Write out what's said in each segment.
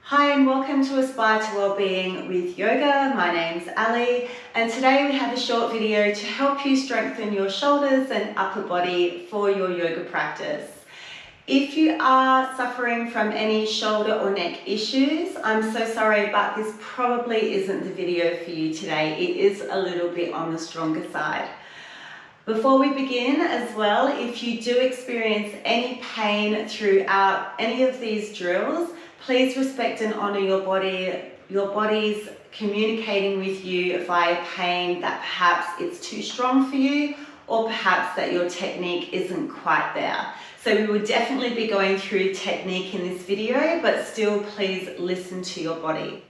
Hi and welcome to Aspire to Wellbeing with Yoga. My name's Ali and today we have a short video to help you strengthen your shoulders and upper body for your yoga practice. If you are suffering from any shoulder or neck issues, I'm so sorry, but this probably isn't the video for you today. It is a little bit on the stronger side. Before we begin as well, if you do experience any pain throughout any of these drills, please respect and honour your body. Your body's communicating with you via pain that perhaps it's too strong for you or perhaps that your technique isn't quite there. So we will definitely be going through technique in this video, but still please listen to your body.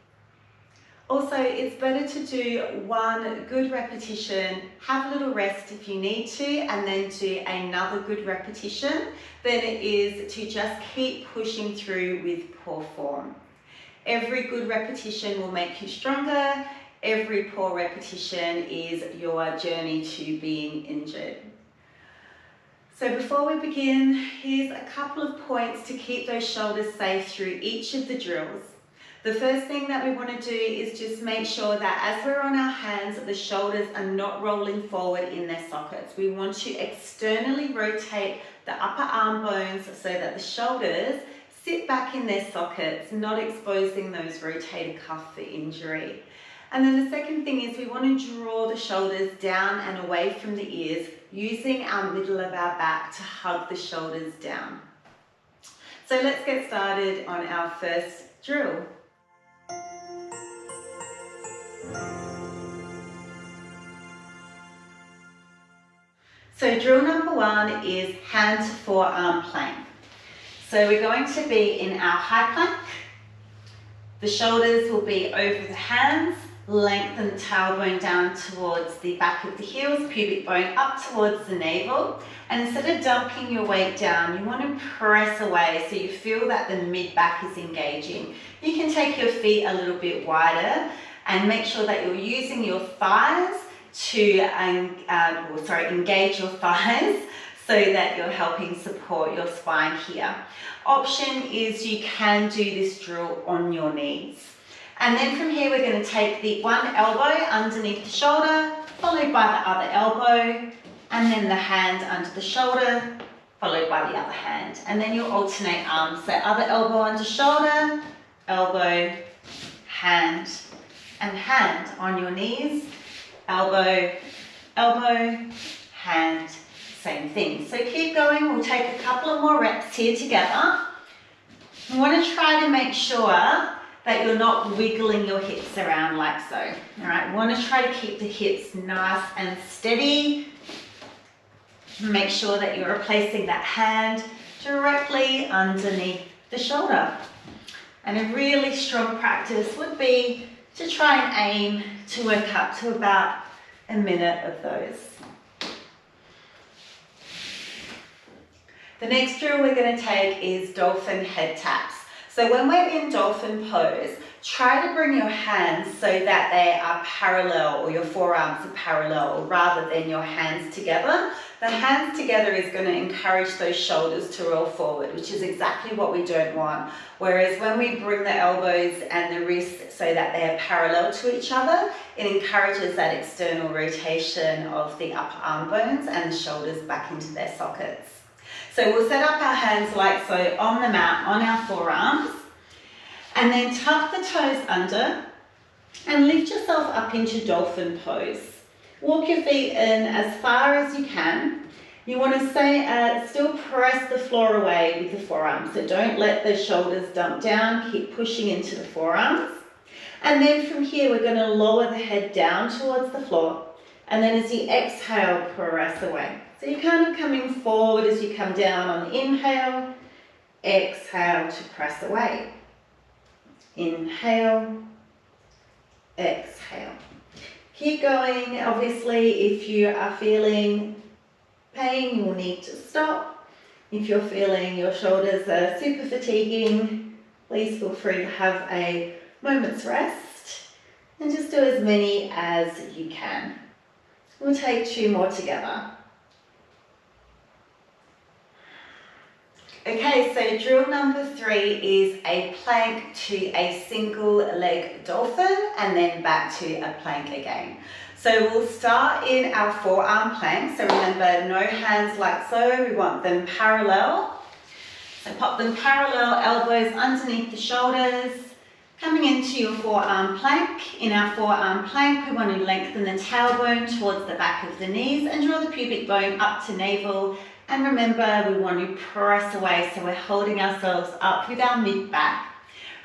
Also, it's better to do one good repetition, have a little rest if you need to, and then do another good repetition than it is to just keep pushing through with poor form. Every good repetition will make you stronger. Every poor repetition is your journey to being injured. So before we begin, here's a couple of points to keep those shoulders safe through each of the drills. The first thing that we want to do is just make sure that as we're on our hands, the shoulders are not rolling forward in their sockets. We want to externally rotate the upper arm bones so that the shoulders sit back in their sockets, not exposing those rotator cuffs for injury. And then the second thing is we want to draw the shoulders down and away from the ears, using our middle of our back to hug the shoulders down. So let's get started on our first drill. So drill number one is hand to forearm plank. So we're going to be in our high plank. The shoulders will be over the hands, lengthen the tailbone down towards the back of the heels, pubic bone up towards the navel. And instead of dumping your weight down, you want to press away so you feel that the mid-back is engaging. You can take your feet a little bit wider and make sure that you're using your thighs to engage your thighs so that you're helping support your spine here. Option is you can do this drill on your knees. And then from here we're going to take the one elbow underneath the shoulder, followed by the other elbow, and then the hand under the shoulder, followed by the other hand. And then you'll alternate arms. So other elbow under shoulder, elbow, hand, and hand on your knees. Elbow, elbow, hand, same thing. So keep going. We'll take a couple of more reps here together. You want to try to make sure that you're not wiggling your hips around like so. All right, you want to try to keep the hips nice and steady. Make sure that you're placing that hand directly underneath the shoulder. And a really strong practice would be to try and aim to work up to about a minute of those. The next drill we're going to take is dolphin head taps. So when we're in dolphin pose, try to bring your hands so that they are parallel, or your forearms are parallel rather than your hands together. The hands together is going to encourage those shoulders to roll forward, which is exactly what we don't want. Whereas when we bring the elbows and the wrists so that they are parallel to each other, it encourages that external rotation of the upper arm bones and the shoulders back into their sockets. So we'll set up our hands like so on the mat, on our forearms, and then tuck the toes under and lift yourself up into dolphin pose. Walk your feet in as far as you can. You want to still press the floor away with the forearms, so don't let the shoulders dump down, keep pushing into the forearms. And then from here we're going to lower the head down towards the floor, and then as you exhale, press away. So you're kind of coming forward as you come down on the inhale, exhale to press away. Inhale, exhale. Keep going. Obviously, if you are feeling pain, you will need to stop. If you're feeling your shoulders are super fatiguing, please feel free to have a moment's rest and just do as many as you can. We'll take two more together. Okay, so drill number 3 is a plank to a single leg dolphin and then back to a plank again. So we'll start in our forearm plank. So remember, no hands like so, we want them parallel. So pop them parallel, elbows underneath the shoulders, coming into your forearm plank. In our forearm plank, we want to lengthen the tailbone towards the back of the knees and draw the pubic bone up to navel. And remember, we want to press away, so we're holding ourselves up with our mid-back.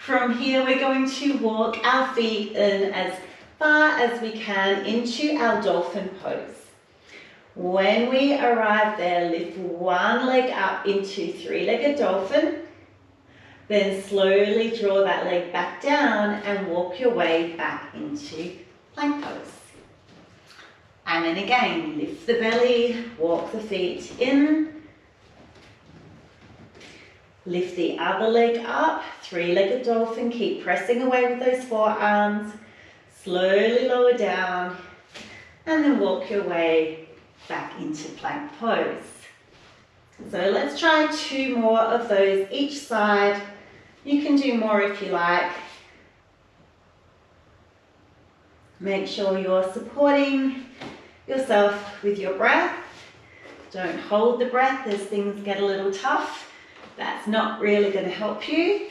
From here, we're going to walk our feet in as far as we can into our dolphin pose. When we arrive there, lift one leg up into three-legged dolphin. Then slowly draw that leg back down and walk your way back into plank pose. And then again, lift the belly, walk the feet in. Lift the other leg up, three-legged dolphin, keep pressing away with those forearms. Slowly lower down and then walk your way back into plank pose. So let's try 2 more of those each side. You can do more if you like. Make sure you're supporting yourself with your breath. Don't hold the breath as things get a little tough. That's not really going to help you.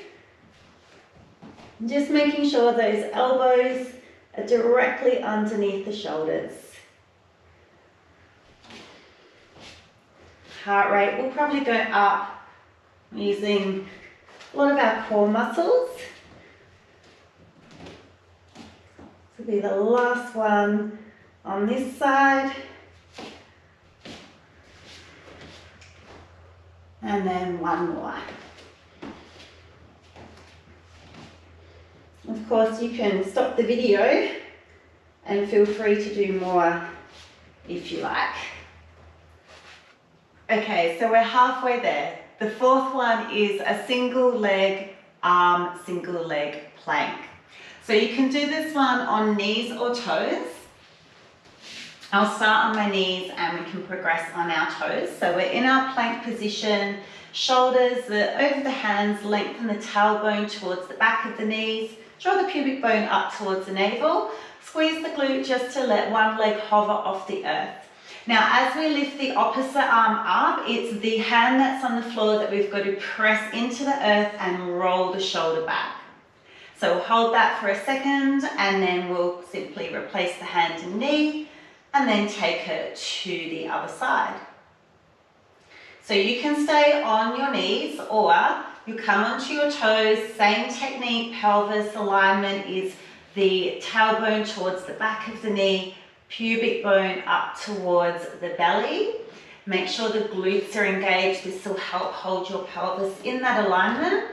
Just making sure those elbows are directly underneath the shoulders. Heart rate will probably go up using a lot of our core muscles. This will be the last one on this side. And then one more. Of course, you can stop the video and feel free to do more if you like. Okay, so we're halfway there. The 4th one is a single leg arm, single leg plank. So you can do this one on knees or toes. I'll start on my knees and we can progress on our toes. So we're in our plank position, shoulders over the hands, lengthen the tailbone towards the back of the knees, draw the pubic bone up towards the navel, squeeze the glute just to let one leg hover off the earth. Now, as we lift the opposite arm up, it's the hand that's on the floor that we've got to press into the earth and roll the shoulder back. So we'll hold that for a second and then we'll simply replace the hand and knee and then take it to the other side. So you can stay on your knees or you come onto your toes, same technique, pelvis alignment is the tailbone towards the back of the knee, pubic bone up towards the belly. Make sure the glutes are engaged. This will help hold your pelvis in that alignment.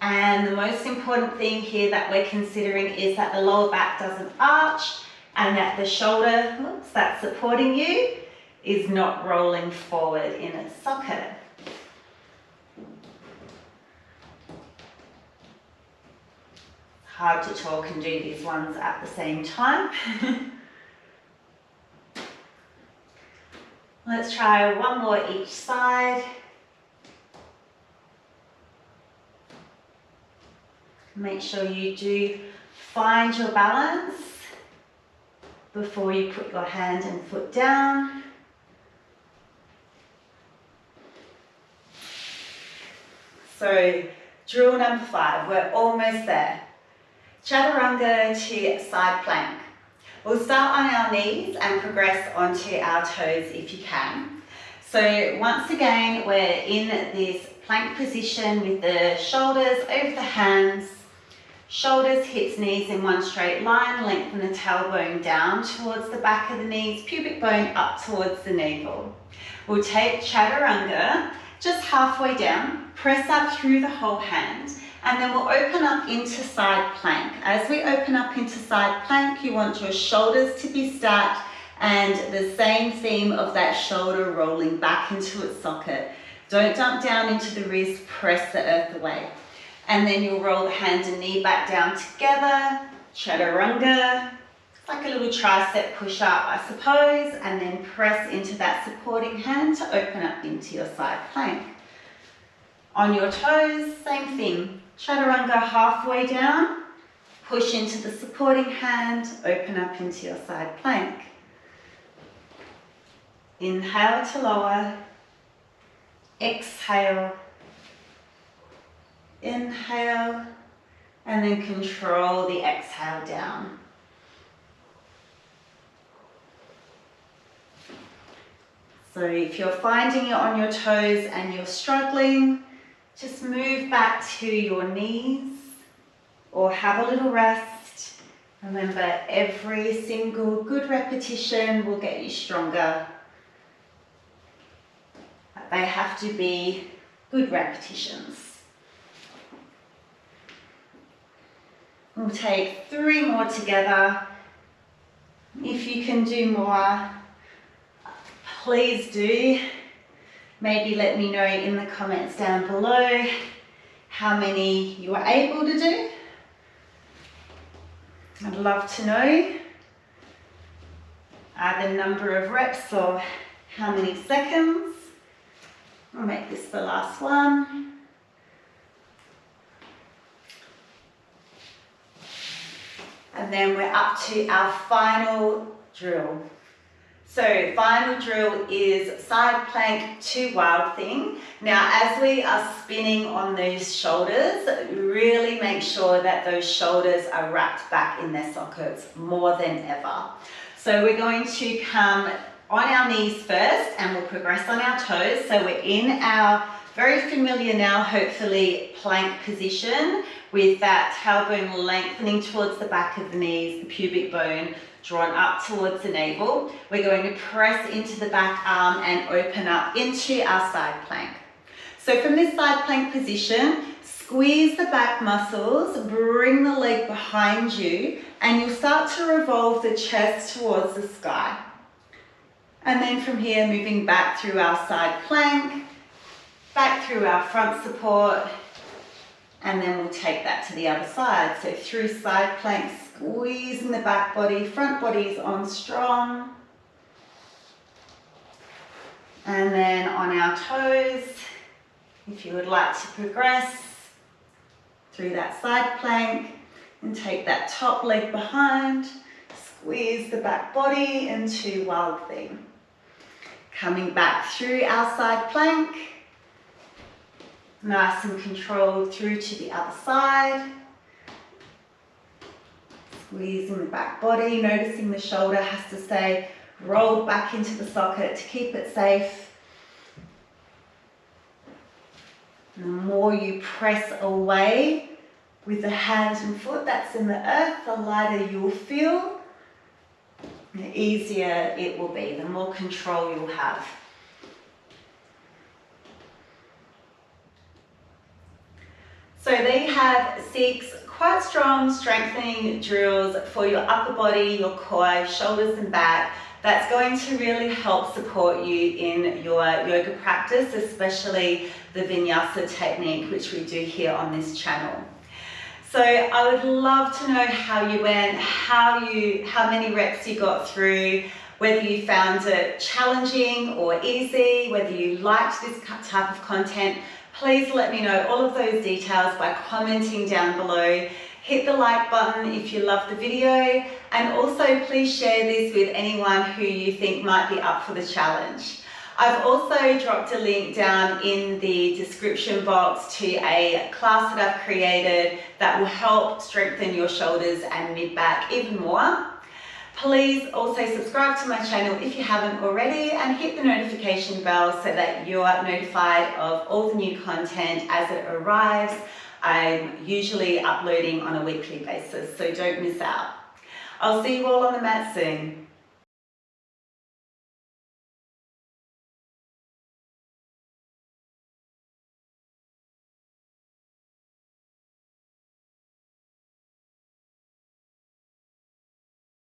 And the most important thing here that we're considering is that the lower back doesn't arch and that the shoulder that's supporting you is not rolling forward in its socket. It's hard to talk and do these ones at the same time. Let's try one more each side. Make sure you do find your balance before you put your hand and foot down. So drill number 5, we're almost there. Chaturanga to side plank. We'll start on our knees and progress onto our toes if you can. So once again, we're in this plank position with the shoulders over the hands, shoulders, hips, knees in one straight line, lengthen the tailbone down towards the back of the knees, pubic bone up towards the navel. We'll take chaturanga just halfway down, press up through the whole hand, and then we'll open up into side plank. As we open up into side plank, you want your shoulders to be stacked and the same theme of that shoulder rolling back into its socket. Don't dump down into the wrist, press the earth away. And then you'll roll the hand and knee back down together, chaturanga. It's like a little tricep push-up, I suppose, and then press into that supporting hand to open up into your side plank. On your toes, same thing. Chaturanga halfway down, push into the supporting hand, open up into your side plank. Inhale to lower, exhale, inhale, and then control the exhale down. So if you're finding you're on your toes and you're struggling, just move back to your knees or have a little rest. Remember, every single good repetition will get you stronger. But they have to be good repetitions. We'll take 3 more together. If you can do more, please do. Maybe let me know in the comments down below how many you were able to do. I'd love to know the number of reps or how many seconds. I'll make this the last one. And then we're up to our final drill. So final drill is side plank to wild thing. Now as we are spinning on those shoulders, really make sure that those shoulders are wrapped back in their sockets more than ever. So we're going to come on our knees first and we'll progress on our toes. So we're in our very familiar now, hopefully, plank position with that tailbone lengthening towards the back of the knees, the pubic bone drawn up towards the navel. We're going to press into the back arm and open up into our side plank. So from this side plank position, squeeze the back muscles, bring the leg behind you, and you'll start to revolve the chest towards the sky. And then from here, moving back through our side plank, back through our front support, and then we'll take that to the other side. So through side plank, squeezing the back body, front body's on strong. And then on our toes, if you would like to progress through that side plank and take that top leg behind, squeeze the back body into wild thing. Coming back through our side plank, nice and controlled through to the other side. Squeezing the back body, noticing the shoulder has to stay rolled back into the socket to keep it safe. And the more you press away with the hands and foot that's in the earth, the lighter you'll feel, the easier it will be, the more control you'll have. So they have 6 quite strong strengthening drills for your upper body, your core, shoulders and back. That's going to really help support you in your yoga practice, especially the vinyasa technique, which we do here on this channel. So I would love to know how you went, how many reps you got through, whether you found it challenging or easy, whether you liked this type of content. Please let me know all of those details by commenting down below. Hit the like button if you love the video, and also please share this with anyone who you think might be up for the challenge. I've also dropped a link down in the description box to a class that I've created that will help strengthen your shoulders and mid-back even more. Please also subscribe to my channel if you haven't already, and hit the notification bell so that you're notified of all the new content as it arrives. I'm usually uploading on a weekly basis, so don't miss out. I'll see you all on the mat soon.